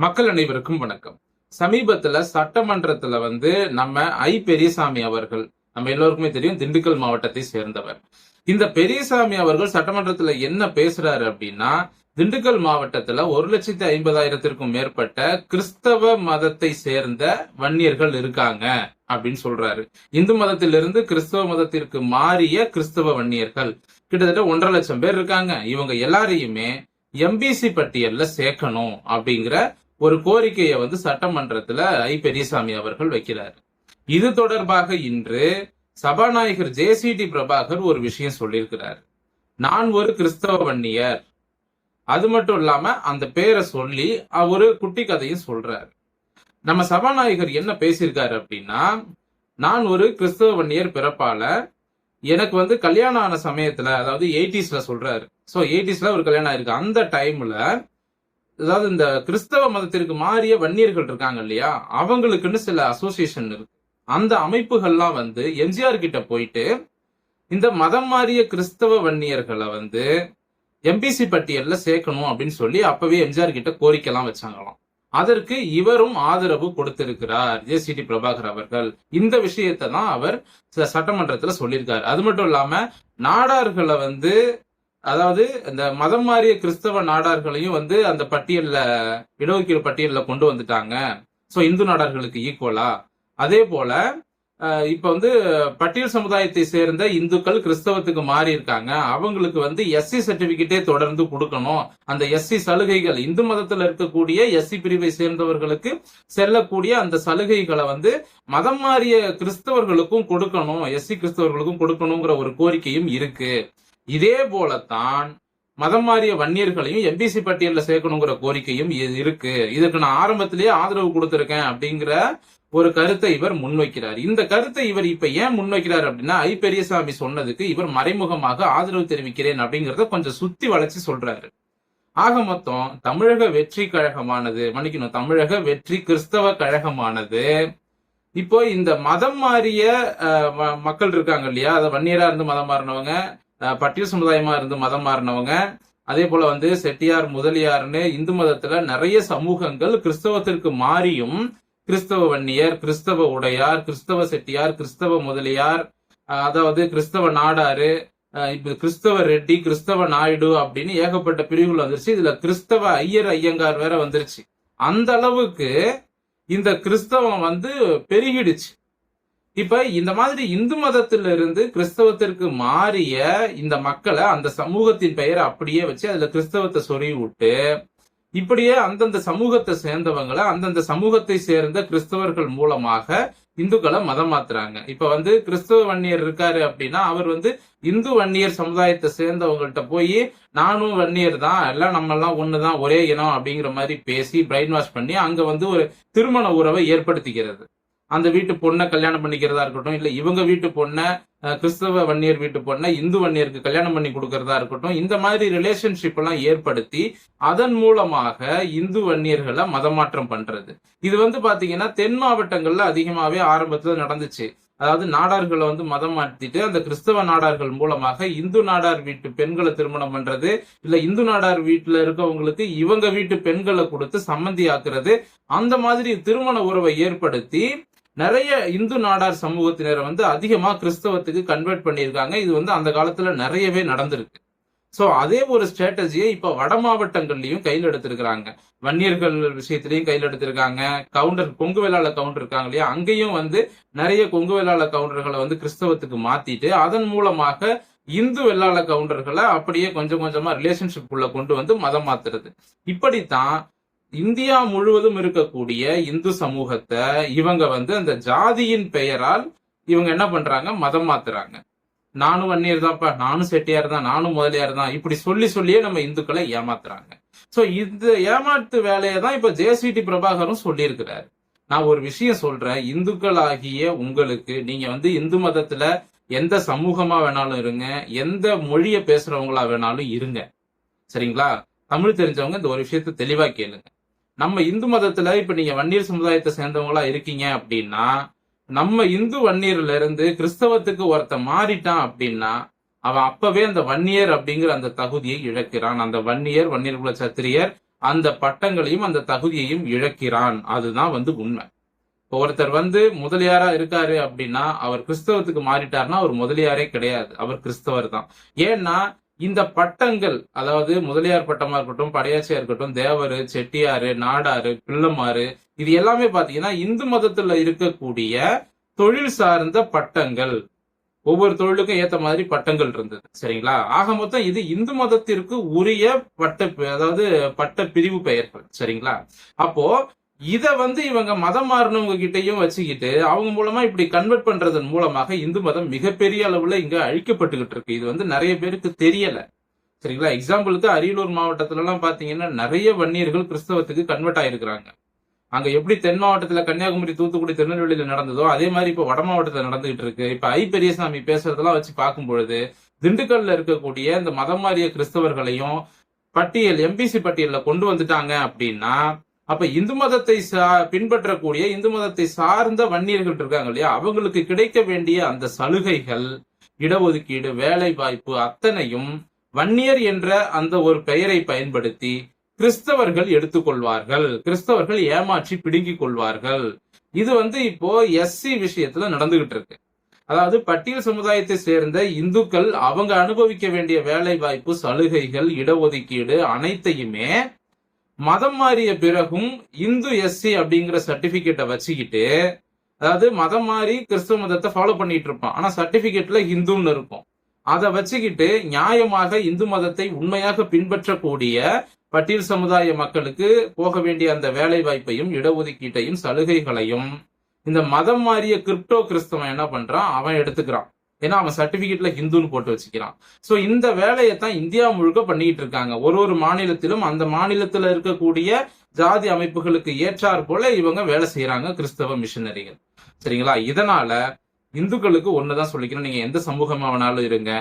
மக்கள் அனைவருக்கும் வணக்கம். சமீபத்துல சட்டமன்றத்துல நம்ம பெரியசாமி அவர்கள், நம்ம எல்லோருக்குமே தெரியும், திண்டுக்கல் மாவட்டத்தை சேர்ந்தவர். இந்த பெரியசாமி அவர்கள் சட்டமன்றத்துல என்ன பேசுறாரு அப்படின்னா, திண்டுக்கல் மாவட்டத்துல 1,50,000 மேற்பட்ட கிறிஸ்தவ மதத்தை சேர்ந்த வன்னியர்கள் இருக்காங்க அப்படின்னு சொல்றாரு. இந்து மதத்திலிருந்து கிறிஸ்தவ மதத்திற்கு மாறிய கிறிஸ்தவ வன்னியர்கள் கிட்டத்தட்ட 1,50,000 லட்சம் பேர் இருக்காங்க. இவங்க எல்லாரையுமே எம்பிசி பட்டியல்ல சேர்க்கணும் அப்படிங்கிற ஒரு கோரிக்கையை சட்டமன்றத்துல பெரியசாமி அவர்கள் வைக்கிறார். இது தொடர்பாக இன்று சபாநாயகர் ஜே.சி.டி. பிரபாகர் ஒரு விஷயம் சொல்லியிருக்கிறார். நான் ஒரு கிறிஸ்தவ வன்னியர், அது மட்டும் இல்லாம அந்த பேரை சொல்லி ஒரு குட்டி கதையும் சொல்றாரு. நம்ம சபாநாயகர் என்ன பேசியிருக்காரு அப்படின்னா, நான் ஒரு கிறிஸ்தவ வன்னியர் பிறப்பால எனக்கு கல்யாணம் ஆன சமயத்துல, அதாவது 80s சொல்றாரு. சோ 80s ஒரு கல்யாணம் ஆயிருக்கு. அந்த டைம்ல, அதாவது இந்த கிறிஸ்தவ மதத்திற்கு மாறிய வன்னியர்கள் இருக்காங்க இல்லையா, அவங்களுக்குன்னு சில அசோசியேஷன் இருக்கு. அந்த அமைப்புகள்லாம் எம்ஜிஆர் கிட்ட போயிட்டு இந்த மதம் மாறிய கிறிஸ்தவ வன்னியர்களை எம்பிசி பட்டியல்ல சேர்க்கணும் அப்படின்னு சொல்லி அப்பவே எம்ஜிஆர் கிட்ட கோரிக்கைலாம் வச்சாங்களாம். அதற்கு இவரும் ஆதரவு கொடுத்திருக்கிறார், ஜே.சி.டி. பிரபாகர் அவர்கள். இந்த விஷயத்தை தான் அவர் சட்டமன்றத்துல சொல்லியிருக்காரு. அது மட்டும் இல்லாம நாடார்களை அதாவது இந்த மதம் மாறிய கிறிஸ்தவ நாடார்களையும் அந்த பட்டியல்ல, இடஒதுக்கீடு பட்டியல்ல கொண்டு வந்துட்டாங்க. சோ இந்து நாடார்களுக்கு ஈக்குவலா. அதே போல இப்ப பட்டியல் சமுதாயத்தை சேர்ந்த இந்துக்கள் கிறிஸ்தவத்துக்கு மாறி இருக்காங்க, அவங்களுக்கு எஸ்சி சர்டிபிகேட்டே தொடர்ந்து கொடுக்கணும். அந்த எஸ்சி சலுகைகள், இந்து மதத்துல இருக்கக்கூடிய எஸ்சி பிரிவை சேர்ந்தவர்களுக்கு செல்லக்கூடிய அந்த சலுகைகளை மதம் மாறிய கிறிஸ்தவர்களுக்கும் கொடுக்கணும், எஸ்சி கிறிஸ்தவர்களுக்கும் கொடுக்கணுங்கிற ஒரு கோரிக்கையும் இருக்கு. இதே போலத்தான் மதம் மாறிய வன்னியர்களையும் எம்பிசி பட்டியல்ல சேர்க்கணுங்கிற கோரிக்கையும் இருக்கு. இதுக்கு நான் ஆரம்பத்திலேயே ஆதரவு கொடுத்திருக்கேன் அப்படிங்கிற ஒரு கருத்தை இவர் முன்வைக்கிறார். இந்த கருத்தை இவர் இப்ப ஏன் முன்வைக்கிறார் அப்படின்னா, பெரியசாமி சொன்னதுக்கு இவர் மறைமுகமாக ஆதரவு தெரிவிக்கிறேன் அப்படிங்கறத கொஞ்சம் சுத்தி வளைச்சு சொல்றாரு. ஆக மொத்தம் தமிழக வெற்றி கழகமானது, தமிழக வெற்றி கிறிஸ்தவ கழகமானது இப்போ இந்த மதம் மாறிய மக்கள் இருக்காங்க இல்லையா, அதை வன்னியரா இருந்து மதம் மாறினவங்க, பட்டியல் சமுதாயமா இருந்து மதம் மாறினவங்க, அதே போல செட்டியார் முதலியார்னு இந்து மதத்துல நிறைய சமூகங்கள் கிறிஸ்தவத்திற்கு மாறியும் கிறிஸ்தவ வன்னியர், கிறிஸ்தவ உடையார், கிறிஸ்தவ செட்டியார், கிறிஸ்தவ முதலியார், அதாவது கிறிஸ்தவ நாடாரு, இப்ப கிறிஸ்தவ ரெட்டி, கிறிஸ்தவ நாயுடு அப்படின்னு ஏகப்பட்ட பிரிவுகள் வந்துருச்சு. இதுல கிறிஸ்தவ ஐயர் ஐயங்கார் வேற வந்துருச்சு. அந்த அளவுக்கு இந்த கிறிஸ்தவம் பெருகிடுச்சு. இப்ப இந்த மாதிரி இந்து மதத்திலிருந்து கிறிஸ்தவத்திற்கு மாறிய இந்த மக்களை, அந்த சமூகத்தின் பெயரை அப்படியே வச்சு அதுல கிறிஸ்தவத்தை சொருகி விட்டு, இப்படியே அந்தந்த சமூகத்தை சேர்ந்தவங்களை அந்தந்த சமூகத்தை சேர்ந்த கிறிஸ்தவர்கள் மூலமாக இந்துக்களை மதம் மாத்துறாங்க. இப்ப கிறிஸ்தவ வன்னியர் இருக்காரு அப்படின்னா, அவர் இந்து வன்னியர் சமுதாயத்தை சேர்ந்தவங்கள்ட்ட போய் நானும் வன்னியர் தான், எல்லாம் நம்ம எல்லாம் ஒண்ணுதான், ஒரே இனம் அப்படிங்கிற மாதிரி பேசி பிரைன் வாஷ் பண்ணி அங்க ஒரு திருமண உறவை ஏற்படுத்திக்கிறது. அந்த வீட்டு பொண்ணை கல்யாணம் பண்ணிக்கிறதா இருக்கட்டும், இல்ல இவங்க வீட்டு பொண்ணை, கிறிஸ்தவ வன்னியர் வீட்டு பொண்ணை இந்து வன்னியருக்கு கல்யாணம் பண்ணி கொடுக்கறதா இருக்கட்டும், இந்த மாதிரி ரிலேஷன்ஷிப் எல்லாம் ஏற்படுத்தி அதன் மூலமாக இந்து வன்னியர்களை மதமாற்றம் பண்றது. இது பாத்தீங்கன்னா தென் மாவட்டங்கள்ல அதிகமாவே ஆரம்பத்துல நடந்துச்சு. அதாவது நாடார்களை மதம் மாற்றிட்டு அந்த கிறிஸ்தவ நாடார்கள் மூலமாக இந்து நாடார் வீட்டு பெண்களை திருமணம் பண்றது, இல்ல இந்து நாடார் வீட்டுல இருக்கவங்களுக்கு இவங்க வீட்டு பெண்களை கொடுத்து சம்மந்தி ஆக்குறது, அந்த மாதிரி திருமண உறவை ஏற்படுத்தி நிறைய இந்து நாடார் சமூகத்தினரை அதிகமா கிறிஸ்தவத்துக்கு கன்வெர்ட் பண்ணியிருக்காங்க. இது அந்த காலத்துல நிறையவே நடந்திருக்கு. சோ அதே ஒரு ஸ்ட்ராட்டஜியை இப்ப வட மாவட்டங்கள்லயும் கையில் எடுத்திருக்கிறாங்க. வன்னியர்கள் விஷயத்திலையும் கையில் எடுத்திருக்காங்க. கவுண்டர், கொங்கு வேளாள கவுண்டர் இருக்காங்க இல்லையா, அங்கேயும் நிறைய கொங்கு வேளாள கவுண்டர்களை கிறிஸ்தவத்துக்கு மாத்திட்டு அதன் மூலமாக இந்து வெள்ளாள கவுண்டர்களை அப்படியே கொஞ்சம் கொஞ்சமா ரிலேஷன்ஷிப் உள்ள கொண்டு மதம் மாத்துறது. இப்படித்தான் இந்தியா முழுவதும் இருக்கக்கூடிய இந்து சமூகத்தை இவங்க அந்த ஜாதியின் பெயரால் இவங்க என்ன பண்றாங்க, மதம் மாத்துறாங்க. நானும் வன்னியர் தான்ப்பா, நானும் செட்டியார் தான், நானும் முதலியார் தான், இப்படி சொல்லியே நம்ம இந்துக்களை ஏமாத்துறாங்க. சோ இந்த ஏமாத்து வேலையை தான் இப்ப ஜே.சி.டி. பிரபாகரும் சொல்லியிருக்கிறாரு. நான் ஒரு விஷயம் சொல்றேன், இந்துக்களாகிய உங்களுக்கு, நீங்க இந்து மதத்துல எந்த சமூகமா வேணாலும் இருங்க, எந்த மொழியை பேசுறவங்களா வேணாலும் இருங்க, சரிங்களா? தமிழ் தெரிஞ்சவங்க இந்த ஒரு விஷயத்த தெளிவா கேளுங்க. நம்ம இந்து மதத்துல இப்ப நீங்க வன்னியர் சமுதாயத்தை சேர்ந்தவங்களா இருக்கீங்க அப்படின்னா, நம்ம இந்து வன்னியர்ல இருந்து கிறிஸ்தவத்துக்கு ஒருத்த மாறிட்டான் அப்படின்னா அவன் அப்பவே அந்த வன்னியர் அப்படிங்கிற அந்த தகுதியை இழக்கிறான். அந்த வன்னியர், வன்னியர் குல சத்திரியர் அந்த பட்டங்களையும் அந்த தகுதியையும் இழக்கிறான். அதுதான் உண்மை. ஒருத்தர் முதலியாரா இருக்காரு அப்படின்னா அவர் கிறிஸ்தவத்துக்கு மாறிட்டார்னா அவர் முதலியாரே கிடையாது, அவர் கிறிஸ்தவர் தான். ஏன்னா இந்த பட்டங்கள், அதாவது முதலியார் பட்டமா இருக்கட்டும், படையாச்சியா இருக்கட்டும், தேவரு, செட்டியாரு, நாடாரு, பிள்ளமாறு, இது எல்லாமே பாத்தீங்கன்னா இந்து மதத்துல இருக்கக்கூடிய தொழில் சார்ந்த பட்டங்கள். ஒவ்வொரு தொழிலுக்கும் ஏத்த மாதிரி பட்டங்கள் இருந்தது. சரிங்களா? ஆக மொத்தம் இது இந்து மதத்திற்கு உரிய அதாவது பட்ட பிரிவு பெயர்கள். சரிங்களா? அப்போ இத இவங்க மதம் மாறினவங்க கிட்டையும் வச்சுக்கிட்டு அவங்க மூலமா இப்படி கன்வெர்ட் பண்றதன் மூலமாக இந்து மதம் மிகப்பெரிய அளவுல இங்க அழிக்கப்பட்டுகிட்டு இருக்கு. இது நிறைய பேருக்கு தெரியல. சரிங்களா? எக்ஸாம்பிளுக்கு அரியலூர் மாவட்டத்துல எல்லாம் பாத்தீங்கன்னா நிறைய வன்னியர்கள் கிறிஸ்தவத்துக்கு கன்வெர்ட் ஆயிருக்கிறாங்க. அங்க எப்படி தென் மாவட்டத்துல கன்னியாகுமரி, தூத்துக்குடி, திருநெல்வேலியில நடந்ததோ அதே மாதிரி இப்ப வட மாவட்டத்துல நடந்துகிட்டு இருக்கு. இப்ப ஐ பெரியசாமி பேசுறதெல்லாம் வச்சு பார்க்கும் பொழுது திண்டுக்கல்ல இருக்கக்கூடிய இந்த மதம் மாறிய கிறிஸ்தவர்களையும் எம்பிசி பட்டியல்ல கொண்டு வந்துட்டாங்க அப்படின்னா, அப்ப இந்து மதத்தை பின்பற்றக்கூடிய இந்து மதத்தை சார்ந்த வன்னியர்கள் இருக்காங்க இல்லையா, அவங்களுக்கு கிடைக்க வேண்டிய அந்த சலுகைகள், இடஒதுக்கீடு, வேலை வாய்ப்பு அத்தனையும் வன்னியர் என்ற அந்த ஒரு பெயரை பயன்படுத்தி கிறிஸ்தவர்கள் எடுத்துக்கொள்வார்கள், கிறிஸ்தவர்கள் ஏமாற்றி பிடுங்கிக் கொள்வார்கள். இது இப்போ எஸ்சி விஷயத்துல நடந்துகிட்டு இருக்கு. அதாவது பட்டியல் சமுதாயத்தை சேர்ந்த இந்துக்கள் அவங்க அனுபவிக்க வேண்டிய வேலை வாய்ப்பு, சலுகைகள், இடஒதுக்கீடு அனைத்தையுமே மதம் மாறிய பிறகும் இந்து எஸ்சி அப்படிங்கிற சர்டிபிகேட்டை வச்சுக்கிட்டு, அதாவது மதம் மாறி கிறிஸ்தவ மதத்தை ஃபாலோ பண்ணிட்டு இருப்பான், ஆனா சர்டிபிகேட்ல இந்துன்னு இருக்கும். அதை வச்சுக்கிட்டு நியாயமாக இந்து மதத்தை உண்மையாக பின்பற்றக்கூடிய பட்டியல் சமுதாய மக்களுக்கு போக வேண்டிய அந்த வேலை வாய்ப்பையும், இடஒதுக்கீட்டையும், சலுகைகளையும் இந்த மதம் மாறிய கிரிப்டோ கிறிஸ்தவன் என்ன பண்றான், அவன் எடுத்துக்கிறான். ஏன்னா அவன் சர்டிபிகேட்ல ஹிந்துன்னு போட்டு வச்சுக்கிறான். சோ இந்த வேலையை தான் இந்தியா முழுக்க பண்ணிட்டு இருக்காங்க. ஒரு மாநிலத்திலும் அந்த மாநிலத்துல இருக்கக்கூடிய ஜாதி அமைப்புகளுக்கு ஏற்றாற் போல இவங்க வேலை செய்யறாங்க, கிறிஸ்தவ மிஷனரிகள். சரிங்களா? இதனால இந்துக்களுக்கு ஒண்ணுதான் சொல்லிக்கணும், நீங்க எந்த சமூகமா வேணாலும் இருங்க,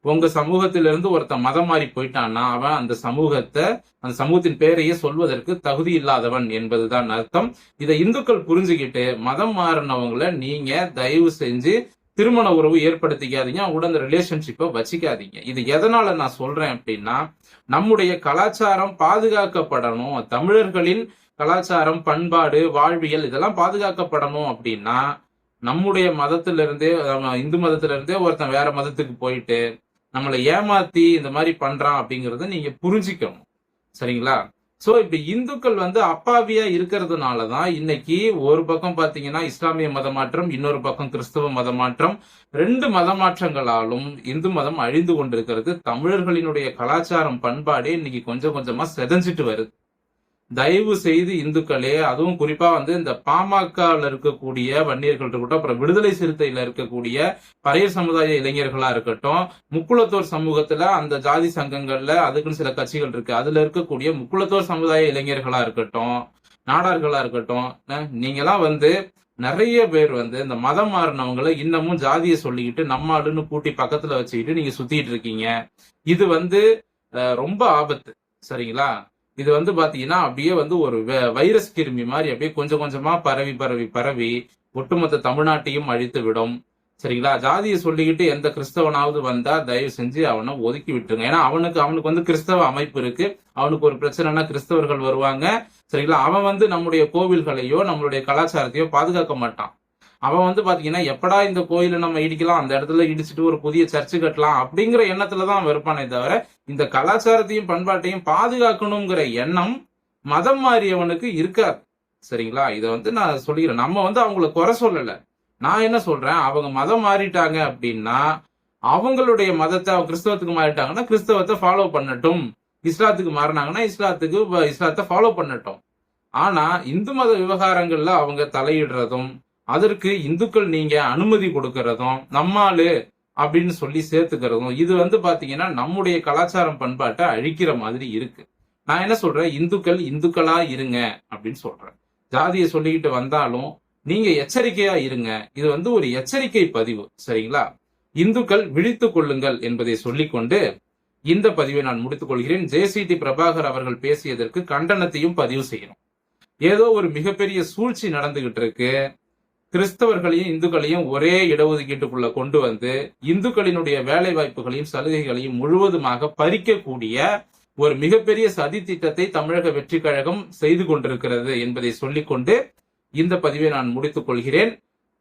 உங்க சமூகத்திலிருந்து ஒருத்தன் மதம் மாறி போயிட்டான்னா அவன் அந்த சமூகத்தின் பேரையே சொல்வதற்கு தகுதி இல்லாதவன் என்பதுதான் அர்த்தம். இதை இந்துக்கள் புரிஞ்சுக்கிட்டு மதம் மாறினவங்களை நீங்க தயவு செஞ்சு திருமண உறவு ஏற்படுத்திக்காதீங்க, அவங்களோட அந்த ரிலேஷன்ஷிப்பை வச்சுக்காதீங்க. இது எதனால நான் சொல்றேன் அப்படின்னா, நம்முடைய கலாச்சாரம் பாதுகாக்கப்படணும், தமிழர்களின் கலாச்சாரம், பண்பாடு, வாழ்வியல் இதெல்லாம் பாதுகாக்கப்படணும் அப்படின்னா நம்முடைய மதத்திலிருந்தே, இந்து மதத்திலிருந்தே ஒருத்தன் வேற மதத்துக்கு போயிட்டு நம்மளை ஏமாத்தி இந்த மாதிரி பண்றான் அப்படிங்கறத நீங்க புரிஞ்சுக்கணும். சரிங்களா? சோ இப்ப இந்துக்கள் அப்பாவியா இருக்கிறதுனாலதான் இன்னைக்கு ஒரு பக்கம் பாத்தீங்கன்னா இஸ்லாமிய மதமாற்றம், இன்னொரு பக்கம் கிறிஸ்தவ மதமாற்றம், 2 மதமாற்றங்களாலும் இந்து மதம் அழிந்து கொண்டிருக்கிறது. தமிழர்களினுடைய கலாச்சாரம், பண்பாடே இன்னைக்கு கொஞ்சம் கொஞ்சமா செதஞ்சிட்டு வருது. தயவு செய்து இந்துக்களே, அதுவும் குறிப்பா இந்த பாமகல இருக்கக்கூடிய வன்னியர்கள் இருக்கட்டும், அப்புறம் விடுதலை சிறுத்தையில இருக்கக்கூடிய பறையர் சமுதாய இளைஞர்களா இருக்கட்டும், முக்குளத்தோர் சமூகத்துல அந்த ஜாதி சங்கங்கள்ல அதுக்குன்னு சில கட்சிகள் இருக்கு, அதுல இருக்கக்கூடிய முக்குளத்தோர் சமுதாய இளைஞர்களா இருக்கட்டும், நாடார்களா இருக்கட்டும், நீங்க எல்லாம் நிறைய பேர் இந்த மதம் மாறினவங்களை இன்னமும் ஜாதியை சொல்லிக்கிட்டு நம்மாளுன்னு கூட்டி பக்கத்துல வச்சுக்கிட்டு நீங்க சுத்திட்டு இருக்கீங்க. இது ரொம்ப ஆபத்து. சரிங்களா? இது பாத்தீங்கன்னா அப்படியே ஒரு வைரஸ் கிருமி மாதிரி அப்படியே கொஞ்சம் கொஞ்சமா பரவி பரவி பரவி ஒட்டுமொத்த தமிழ்நாட்டையும் அழித்து விடும். சரிங்களா? ஜாதியை சொல்லிக்கிட்டு எந்த கிறிஸ்தவனாவது வந்தா தயவு செஞ்சு அவனை ஒதுக்கி விட்டுருங்க. ஏன்னா அவனுக்கு கிறிஸ்தவ அமைப்பு இருக்கு, அவனுக்கு ஒரு பிரச்சனைனா கிறிஸ்தவர்கள் வருவாங்க. சரிங்களா? அவன் நம்முடைய கோவில்களையோ நம்மளுடைய கலாச்சாரத்தையோ பாதுகாக்க மாட்டான். அவன் பாத்தீங்கன்னா எப்படா இந்த கோயிலை நம்ம இடிக்கலாம், அந்த இடத்துல இடிச்சுட்டு ஒரு புதிய சர்ச்சு கட்டலாம் அப்படிங்கிற எண்ணத்துலதான் இருப்பானே தவிர இந்த கலாச்சாரத்தையும் பண்பாட்டையும் பாதுகாக்கணுங்கிற எண்ணம் மதம் மாறியவனுக்கு இருக்காது. சரிங்களா? இதை நான் சொல்லிக்கிறேன். நம்ம அவங்கள குறை சொல்லல. நான் என்ன சொல்றேன், அவங்க மதம் மாறிட்டாங்க அப்படின்னா அவங்களுடைய மதத்தை, அவங்க கிறிஸ்தவத்துக்கு மாறிட்டாங்கன்னா கிறிஸ்தவத்தை ஃபாலோ பண்ணட்டும், இஸ்லாத்துக்கு மாறினாங்கன்னா இஸ்லாத்தை ஃபாலோ பண்ணட்டும். ஆனா இந்து மத விவகாரங்கள்ல அவங்க தலையிடுறதும், அதற்கு இந்துக்கள் நீங்க அனுமதி கொடுக்கறதும், நம்மாளு அப்படின்னு சொல்லி சேர்த்துக்கிறதும், இது பாத்தீங்கன்னா நம்முடைய கலாச்சாரம், பண்பாட்டை அழிக்கிற மாதிரி இருக்கு. நான் என்ன சொல்றேன், இந்துக்கள் இந்துக்களா இருங்க அப்படின்னு சொல்றேன். ஜாதியை சொல்லிக்கிட்டு வந்தாலும் நீங்க எச்சரிக்கையா இருங்க. இது ஒரு எச்சரிக்கை பதிவு. சரிங்களா? இந்துக்கள் விழித்துக் கொள்ளுங்கள் என்பதை சொல்லிக்கொண்டு இந்த பதிவை நான் முடித்துக் கொள்கிறேன். ஜேசிடி பிரபாகர் அவர்கள் பேசியதற்கு கண்டனத்தையும் பதிவு செய்யணும். ஏதோ ஒரு மிகப்பெரிய சூழ்ச்சி நடந்துகிட்டு இருக்கு. கிறிஸ்தவர்களையும் இந்துக்களையும் ஒரே இடஒதுக்கீட்டுக்குள்ள கொண்டு இந்துக்களினுடைய வேலை வாய்ப்புகளையும் சலுகைகளையும் முழுவதுமாக பறிக்கக்கூடிய ஒரு மிகப்பெரிய சதி திட்டத்தை தமிழக வெற்றி கழகம் செய்து கொண்டிருக்கிறது என்பதை சொல்லிக்கொண்டு இந்த பதிவை நான் முடித்துக் கொள்கிறேன்.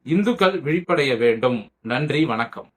இந்துக்கள் விழிப்படைய வேண்டும். நன்றி, வணக்கம்.